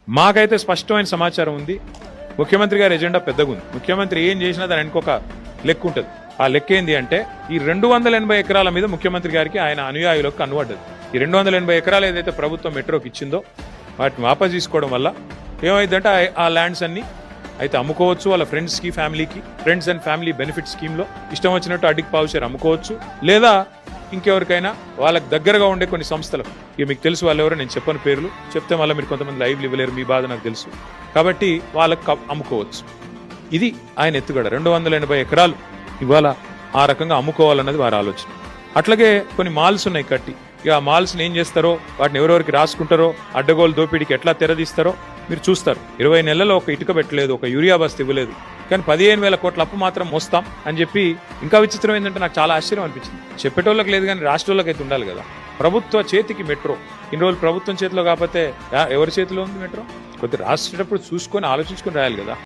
మాకైతే స్పష్టమైన సమాచారం ఉంది. ముఖ్యమంత్రి గారి ఎజెండా పెద్దగా ఉంది. ముఖ్యమంత్రి ఏం చేసినా దాని ఇంకొక లెక్క ఉంటుంది. ఆ లెక్క ఏంది అంటే ఈ 280 ఎకరాల మీద ముఖ్యమంత్రి గారికి ఆయన అనుయాయులకు కన్నుపడ్డది. ఈ 280 ఎకరాలు ఏదైతే ప్రభుత్వం మెట్రోకి ఇచ్చిందో వాటిని వాపస్ తీసుకోవడం వల్ల ఏమైందంటే ఆ ల్యాండ్స్ అన్ని అయితే అమ్ముకోవచ్చు. వాళ్ళ ఫ్రెండ్స్కి, ఫ్యామిలీకి, ఫ్రెండ్స్ అండ్ ఫ్యామిలీ బెనిఫిట్ స్కీమ్లో ఇష్టం వచ్చినట్టు అడ్డికి పావు షేర్ అమ్ముకోవచ్చు. లేదా ఇంకెవరికైనా వాళ్ళకి దగ్గరగా ఉండే కొన్ని సంస్థలు, ఇక మీకు తెలుసు వాళ్ళు ఎవరో, నేను చెప్పని పేర్లు చెప్తే మళ్ళీ మీరు కొంతమంది లైవ్లు ఇవ్వలేరు, మీ బాధ నాకు తెలుసు. కాబట్టి వాళ్ళకి అమ్ముకోవచ్చు. ఇది ఆయన ఎత్తుగడ. 280 ఎకరాలు ఇవాళ ఆ రకంగా అమ్ముకోవాలన్నది వారి ఆలోచన. అట్లాగే కొన్ని మాల్స్ ఉన్నాయి కట్టి. ఇక ఆ మాల్స్ని ఏం చేస్తారో, వాటిని ఎవరెవరికి రాసుకుంటారో, అడ్డగోలు దోపిడీకి ఎట్లా తెరదీస్తారో మీరు చూస్తారు. 20 నెలల్లో ఒక ఇటుక పెట్టలేదు, ఒక యూరియా బస్తీ ఇవ్వలేదు, కానీ 15,000 కోట్ల అప్పు మాత్రం మోస్తాం అని చెప్పి. ఇంకా విచిత్రం ఏంటంటే నాకు చాలా ఆశ్చర్యం అనిపించింది. చెప్పేటోళ్ళకి లేదు కానీ రాష్ట్రాలకు అయితే ఉండాలి కదా. ప్రభుత్వ చేతికి మెట్రో ఇన్ని రోజులు ప్రభుత్వం చేతిలో కాకపోతే ఎవరి చేతిలో ఉంది మెట్రో? కొద్దిగా రాసేటప్పుడు చూసుకొని ఆలోచించుకొని రాయాలి కదా.